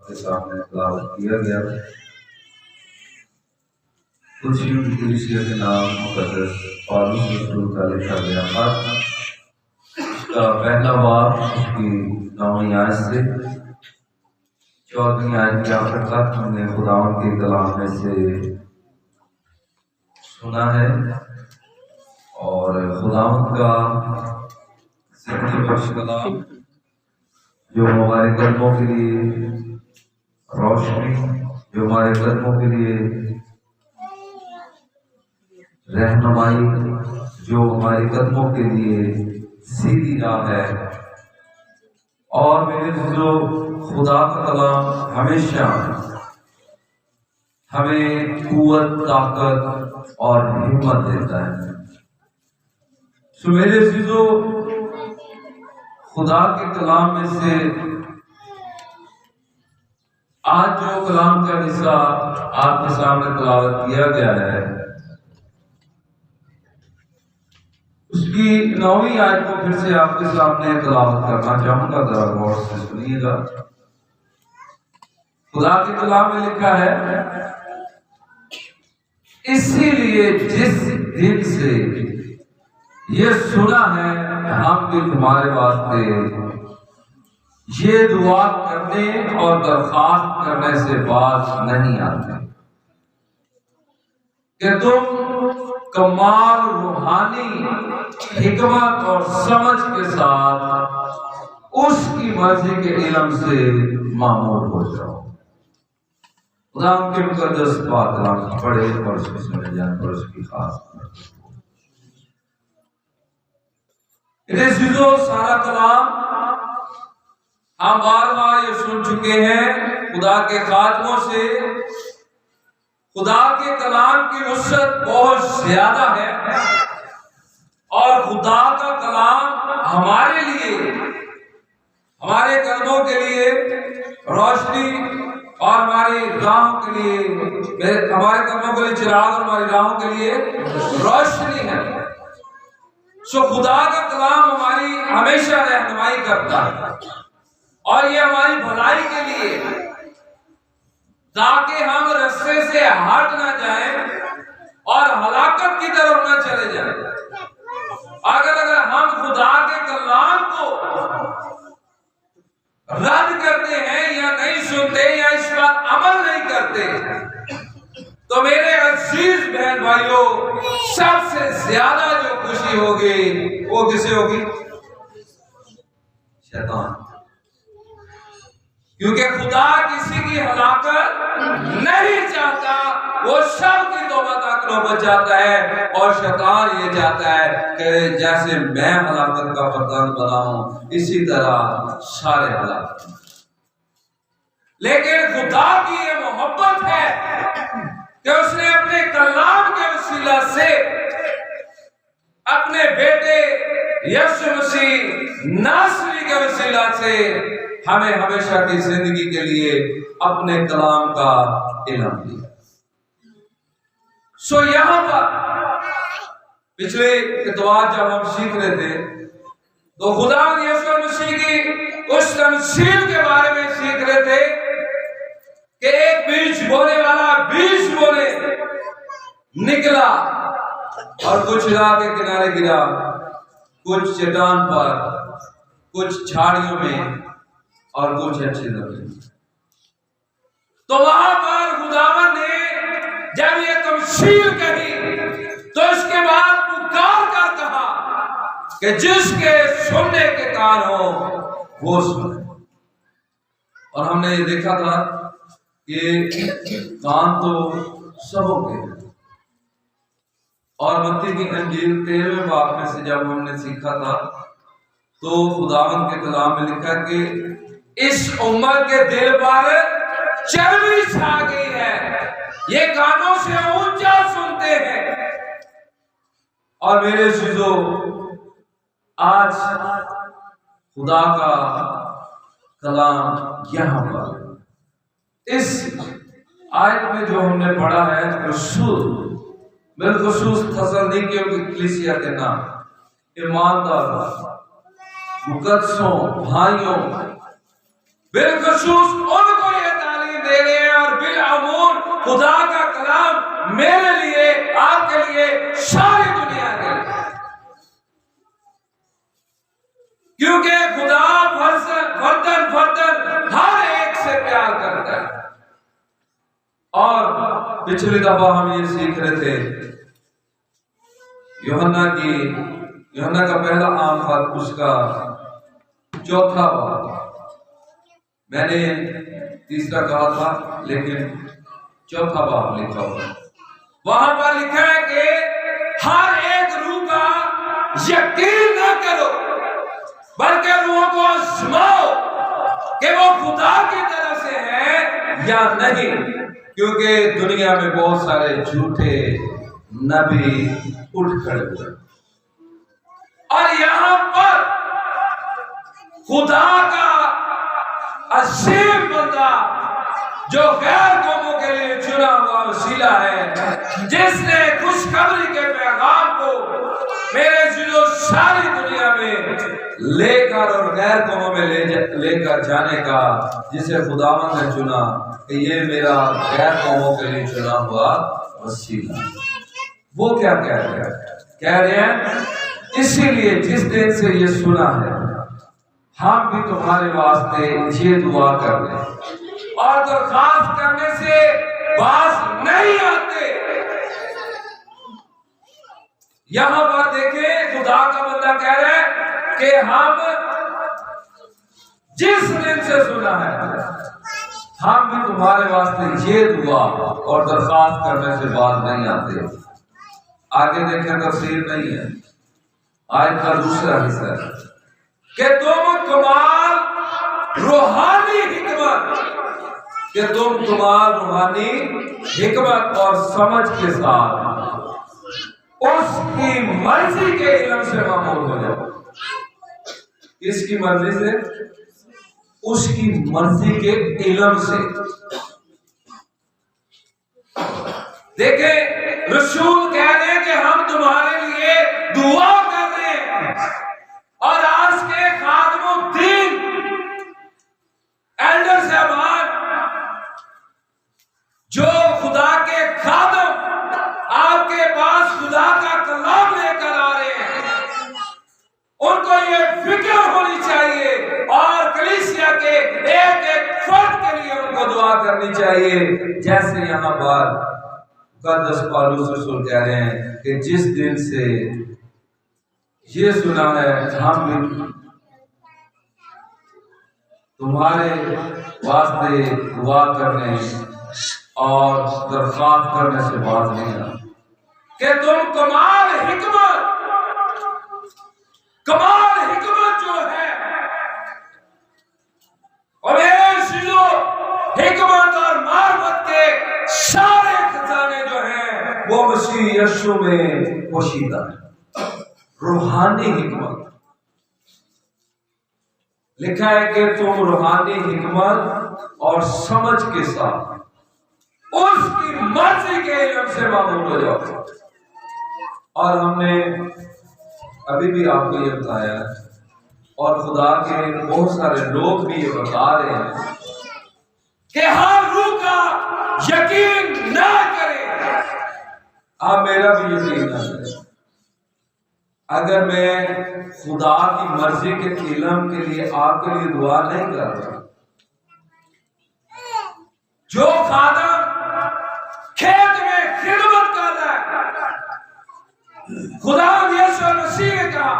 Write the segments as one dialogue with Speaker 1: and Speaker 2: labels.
Speaker 1: के सामने तलावत किया गया। कुछ कलीसिया के नाम मुकद्दस पौलुस रसूल का लिखा गया खत, उसका पहला बाब उसकी 9वीं आयत से 14वीं आयत की आखिर तक हमने खुदावंद के कलाम में से सुना है और खुदावंद का जिंदगी बख्श कलाम जो हमारे कदमों के लिए रोशनी, जो हमारे कदमों के लिए रहनुमाई, जो हमारे कदमों के लिए सीधी राह है। और मेरे जो खुदा का कलाम हमेशा हमें कुव्वत, ताकत और हिम्मत देता है। सो मेरे जो खुदा के कलाम में से आज जो कलाम का हिस्सा आपके सामने तलावत किया गया है, उसकी 9वीं आयत को फिर से आपके सामने तलावत करना चाहूंगा। जरा गौर से सुनिएगा। खुदा के कलाम में लिखा है, इसीलिए जिस दिन से ये सुना है हम भी तुम्हारे वास्ते ये दुआ करने और दरखास्त करने से बाज नहीं आते कि तुम कमाल रूहानी हिकमत और समझ के साथ उसकी मर्जी के इल्म से मामूर हो जाओ। खुदा के मुकद्दस पाक कलाम पढ़े और उसको सुने जाए और उसकी खास सारा कलाम हम बार बार ये सुन चुके हैं। खुदा के खातमों से खुदा के कलाम की वसअत बहुत ज्यादा है और खुदा का कलाम हमारे लिए, हमारे कदमों के लिए रोशनी और हमारी राहों के लिए, हमारे कदमों के लिए चिराग और हमारी राहों के लिए रोशनी है। सो खुदा का कलाम हमारी हमेशा रहनुमाई करता है और ये हमारी भलाई के लिए, ताकि हम रास्ते से हट ना जाएं और हलाकत की तरफ ना चले जाएं। अगर हम खुदा के कलाम को रद्द करते हैं या नहीं सुनते या इस पर अमल नहीं करते, तो मेरे अजीज बहन भाइयों, सबसे ज्यादा जो खुशी होगी वो किसे होगी? शैतान। क्योंकि खुदा किसी की हलाकत नहीं चाहता, वो सब की तौबा तक नौबत जाता है और शैतान ये चाहता है कि जैसे मैं हलाकत का प्रधान बना हूं इसी तरह सारे हलाकत। लेकिन खुदा की ये मोहब्बत है कि उसने अपने कलाम के वसीला से अपने बेटे यीशु मसीह नासरी के वसीला से हमें हमेशा की जिंदगी के लिए अपने कलाम का इल्म दिया। सो यहां पर पिछले इतवार जब हम सीख रहे थे तो खुदा यीशु मसीह की उस तमसील के बारे में सीख रहे थे कि एक बीज बोने वाला बीज बोने निकला और कुछ राह के किनारे गिरा, कुछ चट्टान पर, कुछ झाड़ियों में और कुछ अच्छी जमीन। तो वहां पर खुदावन ने जब ये तमसील कही तो इसके बाद पुकार कर कहा कि जिसके सुनने के कान हो वो सुने। और हमने ये देखा था कि कान तो सबों के, और मत्ती की इंजील 13वें बाब में से जब हमने सीखा था तो खुदावन के कलाम में लिखा कि इस उम्मत के दिल पर चर्बी छा गई है, ये कानों से ऊंचा सुनते हैं। और मेरे चीजों, आज खुदा का कलाम यहां पर इस आयत में जो हमने पढ़ा है, रसूल बिलखुसूस थस्सलुनीकियों की कलीसिया के नाम ईमानदार मुकद्दसों भाइयों, बिलखुसूस उनको ये खुदा का कलाम मेरे लिए, आपके लिए, सारी दुनिया के लिए। क्योंकि खुदा फर्दन फर्दन हर एक से प्यार करता है। और पिछली दफा हम ये सीख रहे थे यूहन्ना का पहला आम खत, उसका चौथा बाब। मैंने तीसरा कहा था लेकिन चौथा बाब लिखा हुआ। वहां पर लिखा है कि हर एक रूह का यकीन न करो, बल्कि रूहों को आजमाओ कि वो खुदा की तरफ से है या नहीं, क्योंकि दुनिया में बहुत सारे झूठे नबी उठ खड़े हुए। और यहां पर खुदा का अजीम बंदा जो गैर कौमों के लिए चुना हुआ वसीला है, जिसने खुशखबरी के पैगाम को मेरे जिलो सारी दुनिया में लेकर और गैर कौमों में लेकर जाने का, जिसे खुदावंद ने चुना कि ये मेरा गैर कौमों के लिए चुना हुआ वसीला। वो क्या कह रहे हैं? इसीलिए जिस दिन से ये सुना है, हम भी तुम्हारे वास्ते ये दुआ कर रहे और दरखास्त करने से बाज नहीं आते। यहां पर देखें, खुदा का बंदा कह रहा है कि हम जिस दिन से सुना है, हम भी तुम्हारे वास्ते ये दुआ और दरखास्त करने से बाज नहीं आते। आगे देखें, तफसीर नहीं है, आयत का दूसरा हिस्सा है कि तुम कमाल रूहानी हिकमत और समझ के साथ उसकी मर्जी के इल्म से मामूल हो जाओ। किसकी मर्जी से? उसकी मर्जी के इल्म से। देखें, रसूल कह रहे हैं कि हम तुम्हारे लिए दुआ कर रहे हैं, और आज के खादमुद्दीन एल्डर साहबान जो खुदा के खादम आपके पास खुदा का कलाम लेकर आ रहे हैं, उनको ये फिक्र होनी चाहिए और कलीसिया के एक एक फर्द के लिए उनको दुआ करनी चाहिए। जैसे यहां पर मुकद्दस पौलुस रसूल कह रहे हैं कि जिस दिन से ये सुना है, हम भी तुम्हारे वास्ते दुआ करने और दरखास्त करने से बात नहीं है कि तुम कमाल हिकमत जो है, और हिकमत और मार्फत के सारे खजाने जो हैं वो मसीह यीशु में पोशीदा है। रूहानी हिकमत लिखा है कि तुम रूहानी हिकमत और समझ के साथ उसकी मर्जी के इल्म से मामूल हो जाओ। और हमने अभी भी आपको ये बताया, और खुदा के बहुत सारे लोग भी ये बता रहे हैं कि हर रूह का यकीन ना करें। आप मेरा भी यकीन ना करें। अगर मैं खुदा की मर्जी के इल्म के लिए आपके लिए दुआ नहीं कर रहा, जो खादम खेत में खिदमत कर रहा है, खुदा यीशु मसीह ने कहा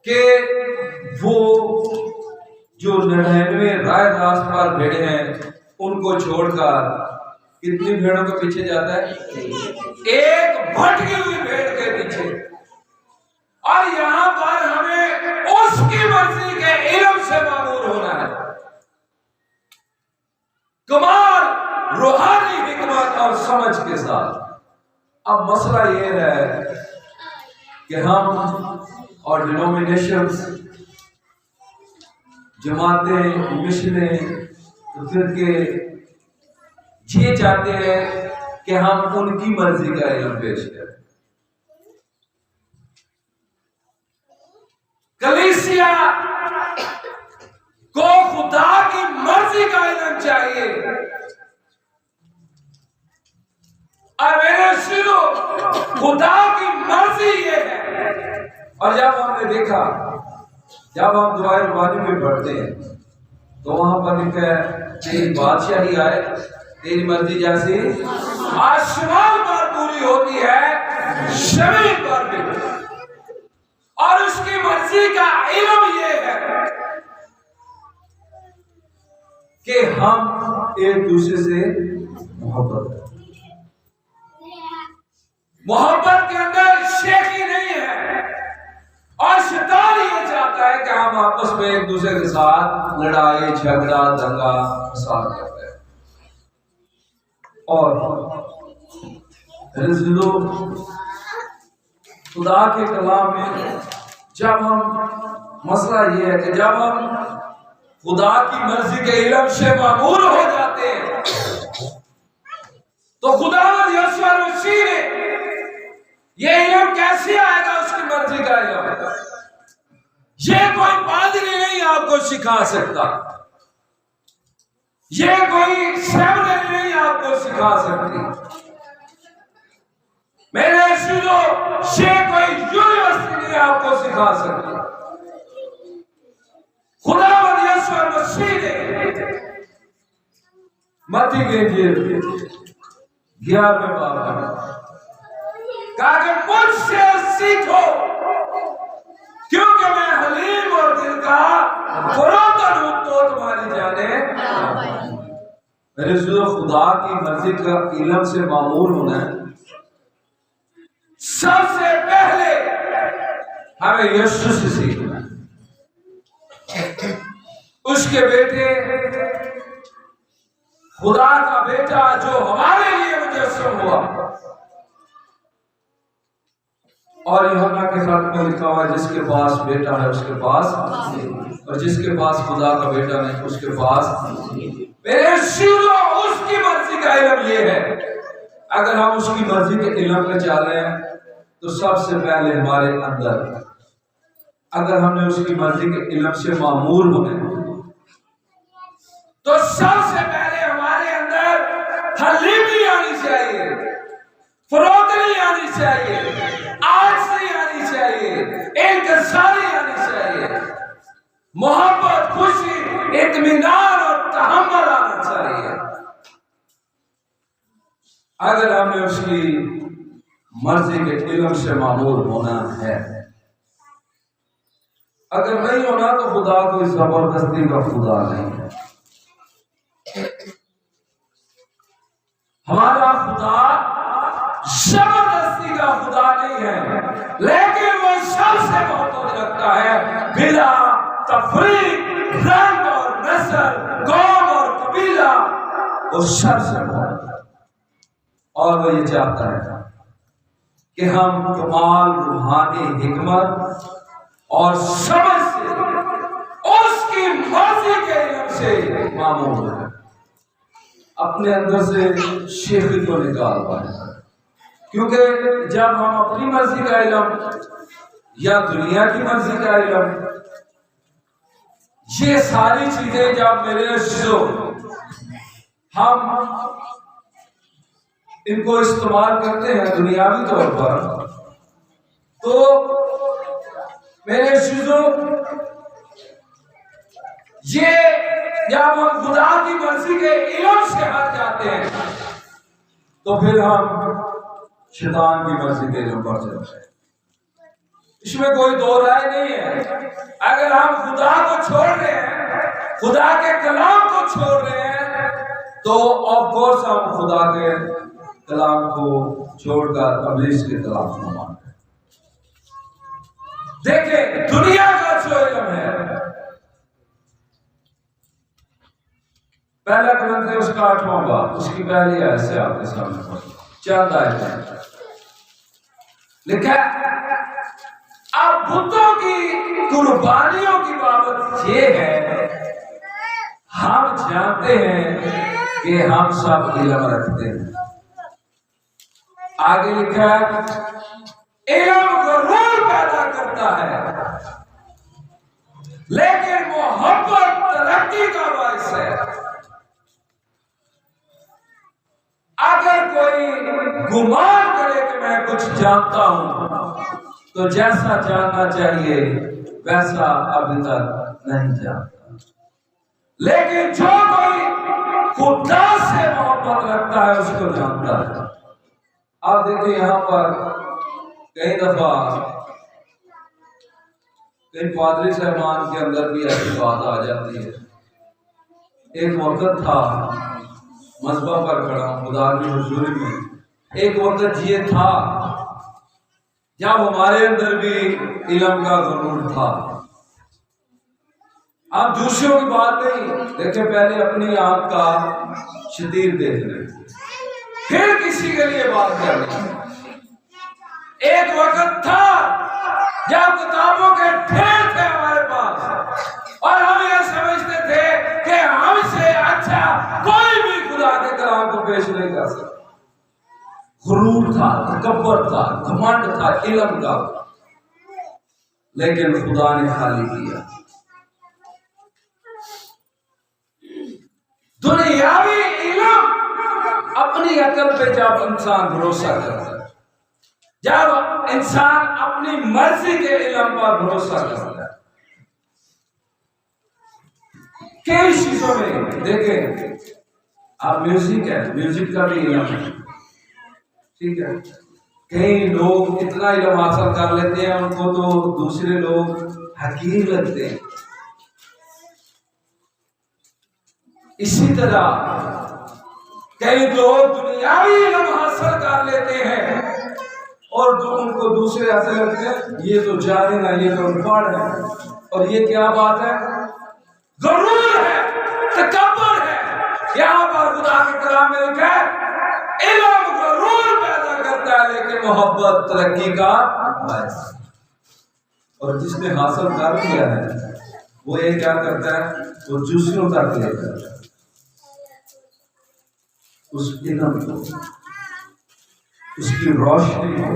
Speaker 1: कि वो जो 99 राय रास्त पर भेड़े हैं उनको छोड़कर कितनी भेड़ों के पीछे जाता है? एक भटकी हुई भेड़ के पीछे। और यहां पर हमें उसकी मर्जी के इल्म से मामूल होना है। कमाल रूहानी हिकमत और समझ के साथ। अब मसला ये है कि हम और डिनोमिनेशंस, जमातें, मिशनें, तो फिर के ये चाहते हैं कि हम उनकी मर्जी का इल्म पेश करें। कलीसिया को खुदा की मर्जी का इल्म चाहिए और मेरे शुरू खुदा की मर्जी ये है। और जब हमने देखा, जब हम दुआए रुबानी में पढ़ते हैं तो वहां पर लिखा है तेरी बादशाही आए, तेरी मर्जी जैसी आसमान पर पूरी होती है जमीन पर भी। और उसकी मर्जी का इल्म ये है कि हम एक दूसरे से मोहब्बत के अंदर शेखी नहीं है। और शैतान ये चाहता है कि हम आपस में एक दूसरे के साथ लड़ाई झगड़ा दंगा फसाद करते हैं। और खुदा के कलाम में जब हम मसला ये है कि जब हम खुदा की मर्जी के इल्म से मामूर हो जाते हैं तो खुदा यीशु मसीह ने ये इल्म कैसे आएगा, उसकी मर्जी का इल्म। ये कोई पादरी नहीं आपको सिखा सकता, ये कोई सेमिनरी नहीं आपको सिखा सकती, मेरे सुनो, ये कोई यूनिवर्सिटी नहीं आपको सिखा सकती। खुदा यीशु मसीह ने मत्ती के 11वें बाब में कहा कि मुझसे सीखो क्योंकि मैं हलीम और दिल का फरोतन हूं तो तुम्हारी जाने। मेरे सुनो, खुदा की मर्जी का इल्म से मामूर होना है। सबसे पहले हमें यीशु से सीखना है। उसके बेटे, खुदा का बेटा जो हमारे लिए मुजस्सम हुआ। और यूहन्ना के खत में लिखा हुआ है जिसके पास बेटा है उसके पास, और जिसके पास खुदा का बेटा नहीं उसके पास। मेरे शिरो, उसकी मर्जी का इल्म ये है। अगर हम उसकी मर्जी के इल्म में चल रहे हैं तो सबसे पहले हमारे अंदर, अगर हमने उसकी मर्जी के इल्म से मामूर होना है तो सबसे पहले हमारे अंदर हलीमी आनी चाहिए, फरोतनी आनी चाहिए, आज़ी आनी चाहिए, इंकसारी आनी चाहिए, मोहब्बत, खुशी, इत्मीनान और तहम्मुल आना चाहिए। अगर हमने उसकी मर्जी के इल्म से मामूर होना है, अगर नहीं होना तो खुदा कोई जबरदस्ती का खुदा नहीं है। हमारा खुदा जबरदस्ती का खुदा नहीं है, लेकिन वो सबसे मोहब्बत रखता है, बिला तफरीक, रंग और नस्ल, कौम और कबीला, वो सबसे मोहब्बत। और वो ये चाहता है कि हम कमाल रूहानी हिकमत और समझ से उसकी मर्जी के इल्म से मामूल है, अपने अंदर से शेखी को निकाल पाए। क्योंकि जब हम अपनी मर्जी का इल्म या दुनिया की मर्जी का इल्म, ये सारी चीजें जब मेरे हम इनको इस्तेमाल करते हैं दुनियावी तौर पर, तो मेरे चीजों ये जब हम खुदा की मर्जी के इल्म से हट जाते हैं तो फिर हम शैतान की मर्जी के इल्म पर चलते हैं। इसमें कोई दो राय नहीं है। अगर हम खुदा को छोड़ रहे हैं, खुदा के कलाम को छोड़ रहे हैं, तो ऑफ कोर्स हम खुदा के कलाम को छोड़कर अब्लीस के कलाम को मानते हैं। देखिए, दुनिया का जो इल्म है, पहला ग्रंथ है उसका 8वां बाब, उसकी पहली आयत से आपके सामने चंद आयतें लिखा। अब बुतों की कुर्बानियों की बाबत ये है, हम जानते हैं कि हम सब इल्म रखते हैं। आगे लिखा, इल्म गरूर पैदा करता है लेकिन मोहब्बत तरक्की का बायस है। अगर कोई गुमान करे कि मैं कुछ जानता हूं, तो जैसा जानना चाहिए वैसा अभी तक नहीं जानता। लेकिन जो कोई खुदा से मोहब्बत रखता है उसको जानता है। आप देखिए यहाँ पर कई दफा कई पादरी साहबान के अंदर भी ऐसी बात आ जाती है। एक वक्त था, मज़बा पर खड़ा खुदा की हुजूरी में, एक वक्त ये था जब हमारे अंदर भी इल्म का ज़रूर था। आप दूसरों की बात नहीं देखे, पहले अपनी आंख का शतीर देख रहे, फिर किसी के लिए बात कर रहे। एक वक्त था जब किताबों के ढेर थे हमारे पास और हम ये समझते थे कि हमसे अच्छा कोई भी खुदा के कलाम को पेश नहीं कर सकता। गुरूर था, तकब्बुर था, घमंड था इल्म का, लेकिन खुदा ने खाली किया। दुनियावी इल्म अपनी अकल पे जब इंसान भरोसा करता है, जब इंसान अपनी मर्जी के इल्म पर भरोसा करता है, कई चीजों में देखें आप, म्यूजिक है, म्यूजिक का भी इल्म है, ठीक है। कई लोग इतना इल्म हासिल कर लेते हैं उनको तो दूसरे लोग हकीर लगते हैं। इसी तरह कई लोग दुनियावी इल्म हासिल कर लेते हैं और जो उनको दूसरे ऐसे लगते हैं ये तो जाहिल है, ये तो अनपढ़ है। और ये क्या बात है? गुरूर है, तकब्बुर है। यहाँ पर खुदा के कलाम में लिखा है इल्म गुरूर पैदा करता है लेकिन मोहब्बत तरक्की का बायस। और जिसने हासिल कर लिया है वो ये क्या करता है, वो दूसरों तक लेकर उस इल्म को, उसकी रोशनी को।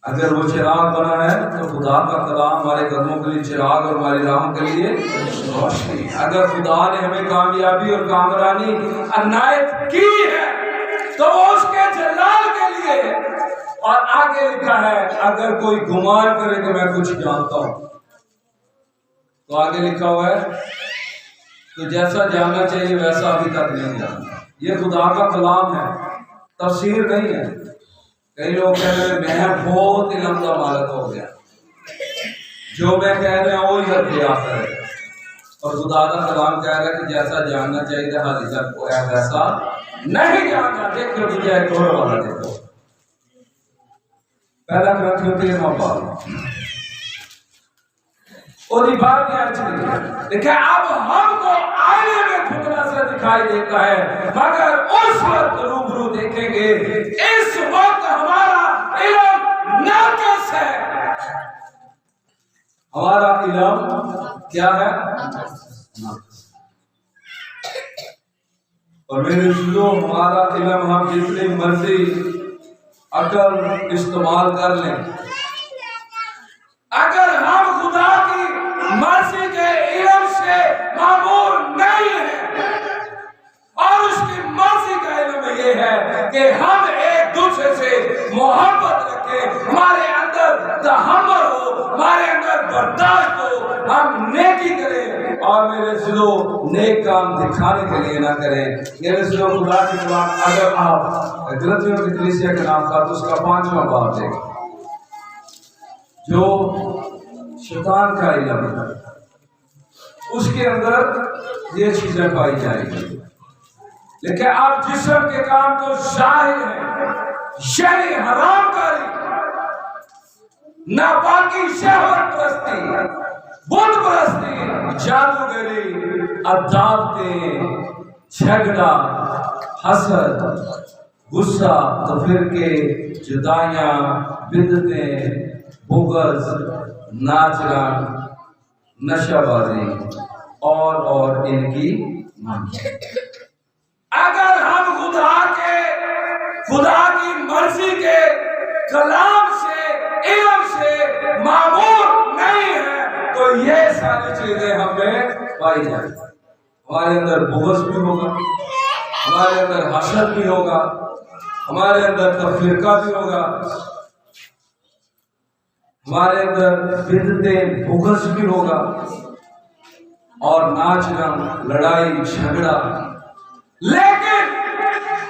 Speaker 1: अगर वो चिराग बना है तो खुदा का कलाम हमारे कदमों के लिए चिराग और हमारी राहों के लिए रोशनी। अगर खुदा ने हमें कामयाबी और कामरानी अनायत की है तो वो उसके जलाल के लिए है। और आगे लिखा है अगर कोई गुमान करे कि मैं कुछ जानता हूं, तो आगे लिखा हुआ है तो जैसा जानना चाहिए वैसा अभी तक नहीं जाना। ये खुदा का कलाम है, तफसीर नहीं है। कई लोग कह रहे हैं मैं बहुत इल्म का मालिक हो गया, जो मैं कह रहे हैं वो ही हथियार है। और खुदा का कलाम कह रहा है कि जैसा जानना चाहिए हाल तक को है वैसा नहीं जानना। देखो विजय करोड़ वाला देखो, पहला ग्रंथ के देखिए अब हमको आईने में खुदरा से दिखाई देता है, मगर उस वक्त रूबरू देखेंगे। इस वक्त हमारा इल्म नाक़िस है। हमारा इल्म क्या है? और मेरे दोस्तों हमारा इल्म हम जितनी मर्जी अकल इस्तेमाल कर लें, अगर हम खुदा की मर्जी के इल्म से मामूर नहीं है और उसकी मर्जी का इल्म ये है कि हम एक दूसरे से मोहब्बत रखें, हमारे अंदर तहम्मुल हो, हमारे अंदर बर्दाश्त हो, हम नेकी करें और मेरे सिलो नेक काम दिखाने के लिए ना करें। मेरे सिलो खुदा के कलाम, अगर आप गलतियों की कलीसिया के नाम का तो उसका 5वां बाब देखें, जो शैतान का इल्म है, उसके अंदर ये चीजें पाई जाएगी। लेकिन आप जिस्म के काम तो जाहिर है, शरी हरामकारी, नापाकी, शहवत परस्ती, बुत परस्ती, जादूगरी, अदावतें, झगड़ा, हसद, गुस्सा, तफरीके, जुदाइयां, बिदअतें, बुग़्ज़, नाचना, नशाबाजी और इनकी मांग। अगर हम खुदा की मर्जी के कलाम से, इल्म से मामूर नहीं है तो ये सारी चीजें हमें पाई जाएंगी। हमारे अंदर बुग़्ज़ भी होगा, हमारे अंदर हसद भी होगा, हमारे अंदर तफरीका भी होगा, हमारे अंदर बिदअतें बुग़्ज़ भी होगा और नाचना, लड़ाई झगड़ा। लेकिन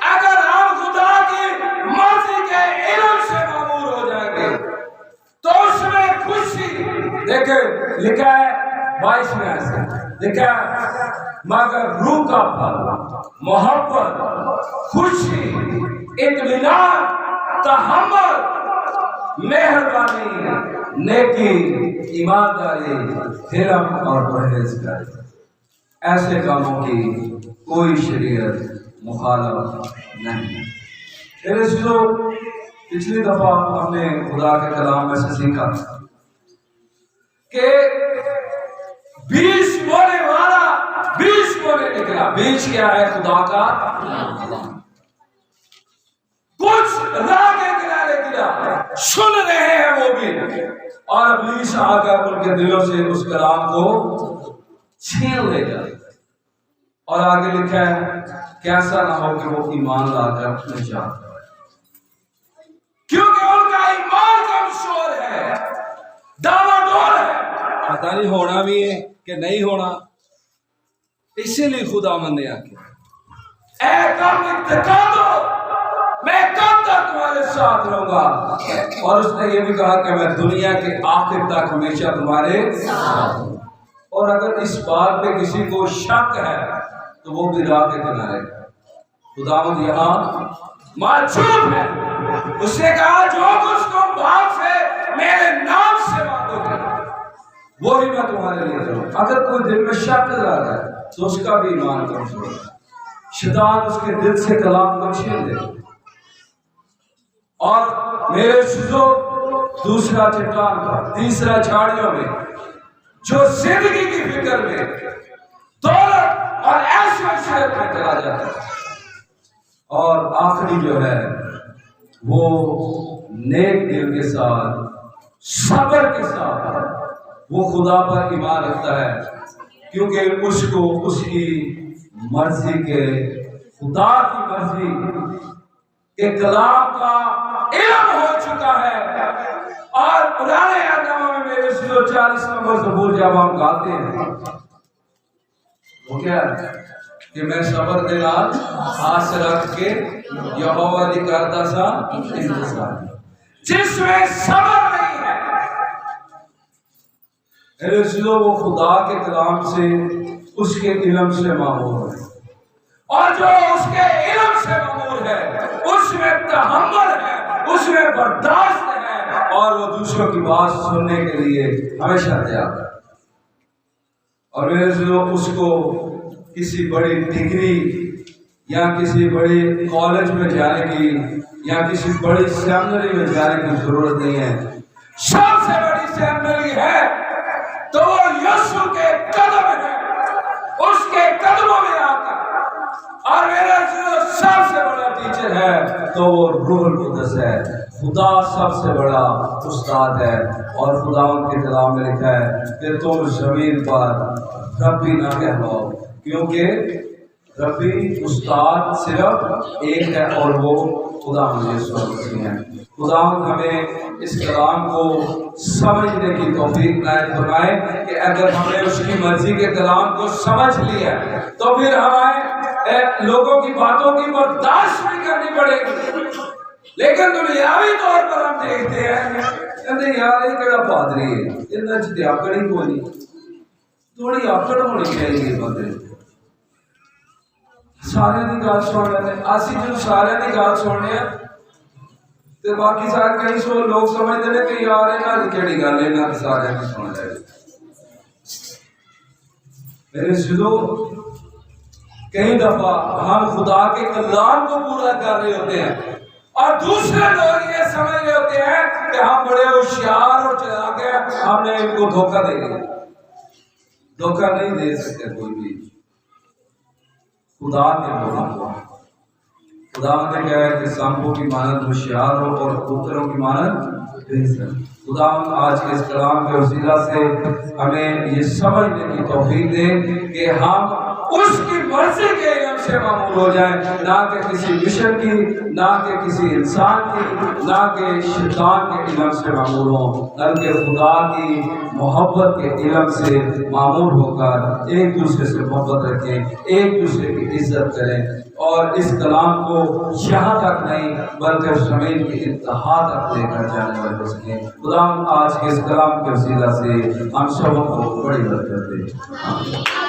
Speaker 1: अगर हम खुदा की मर्जी के इल्म से मामूर हो जाएंगे तो उसमें खुशी, देखे लिखा है 22 में ऐसे लिखा है, मगर रूह का फल मोहब्बत, खुशी, इत्मीनान, तहम्मुल, मेहरबानी, नेकी, ईमानदारी, हिल्म और परहेज़गारी, ऐसे कामों की कोई शरीयत मुखालफ नहीं। इसको पिछली दफा हमने खुदा के कलाम में से सीखा कि बीज बोने वाला बीज बोने निकला। बीज क्या है? खुदा का कलाम। कुछ राह के किनारे गिरा, सुन रहे हैं वो भी, और इब्लीस आकर उनके दिलों से उस कलाम को छीन लेगा। और आगे लिखा है, कैसा ना हो कि वो ईमान लाकर निजात पाए, क्योंकि उनका ईमान कमजोर है, डावाडोल है, पता नहीं होना भी है कि नहीं होना। इसीलिए खुदावंद ने आके मैं कब तक तुम्हारे साथ रहूंगा, और उसने ये भी कहा कि मैं दुनिया के आखिर तक हमेशा तुम्हारे साथ हूं। और अगर इस बात पे किसी को शक है तो वो भी राह के किनारे, खुदावंद यहाँ मौजूद है। उसने कहा जो कुछ तुम बाप से मेरे नाम से मांगोगे वो ही मैं तुम्हारे लिए करूं। अगर कोई दिल में शक लगा है तो उसका भी ईमान कमजोर है, शैतान उसके दिल से कलाम को छीन दे। और मेरे शिजो दूसरा चट्टान पर, तीसरा झाड़ियों में, जो जिंदगी की फिक्र में, दौलत और ऐश्वर्य में चला जाता है, और आखिरी जो है वो नेक दिल के साथ, सब्र के साथ वो खुदा पर ईमान रखता है, क्योंकि उसको उसकी मर्जी के, खुदा की मर्जी के कलाम का इल्म हो चुका है। और पुराने आदमों में मेरे 40 नंबर ज़बूर जब हम गाते हैं वो क्या है कि मैं सब्र के नाल आस रख के यहोवा दी करता सा इंतजार। जिसमें सब्र नहीं है, वो खुदा के कलाम से, उसके इल्म से मामूर है, और जो उसके इल्म से मामूर है उसमें तहम्मुल है, उसमें बर्दाश्त है, और वो दूसरों की बात सुनने के लिए हमेशा तैयार है। और उसको किसी बड़ी डिग्री या किसी बड़े कॉलेज में जाने की या किसी बड़ी सेमिनरी में जाने की जरूरत नहीं है। सबसे बड़ी सेमिनरी है तो वो यीशु के कदम है, उसके कदमों में आता। और मेरा जो सबसे बड़ा टीचर है तो वो रूहुल कुद्दस है, खुदा सबसे बड़ा उस्ताद है। और खुदा उनके कलाम में लिखा है कि तुम जमीन पर रब्बी ना कहलाओ, क्योंकि रब्बी उस्ताद सिर्फ एक है और वो खुदा यीशु है। खुदा हमें इस कलाम को समझने की तौफीक नायत फरमाए कि अगर हमने उसकी मर्जी के कलाम को समझ लिया तो फिर हमें लोगों की बातों की बर्दाश्त भी करनी पड़ेगी। लेकिन दुनियावी तौर पर हम देखते हैं कहते यार ये केड़ा पादरी है, इन्ना च आकड़ ही कोई नहीं, थोड़ी आकड़ होनी चाहिए बंदे, सारे की गल सुन लेते। असी जो सारे की गल सुनने तो बाकी सारे कई सौ लोग समझते हैं कि यार इन्हों की केड़ी गल है, इन्होंने सारे की सुन ले। मेरे सिद्धो कई दफा हम खुदा के कलाम को पूरा कर रहे होते हैं और दूसरे लोग ये समझ रहे होते हैं कि हम बड़े होशियार और चालाक हैं, हमने इनको धोखा दे दिया। धोखा नहीं दे सकते कोई भी खुदा के लोगों को। खुदा ने कहा है कि सांपों की मानद होशियार हो और कबूतरों की मानद बेइज्जत। खुदा आज के इस कलाम के वसीला से हमें ये समझने की तौफीक दे कि हम उसकी मर्जी के इल्म से मामूल हो जाए, ना कि किसी मिशन की, ना कि किसी इंसान की, ना कि शैतान के इल्म से मामूल हो, बल्कि खुदा की मोहब्बत के इल्म से मामूल होकर एक दूसरे से मोहब्बत रखें, एक दूसरे की इज्जत करें और इस कलाम को यहाँ तक नहीं बल्कि ज़मीन की इंतहा तक लेकर जाने वाले हो सकें। खुदा आज के इस कलाम के वसीला से हम सबों को बड़ी बरकत दे।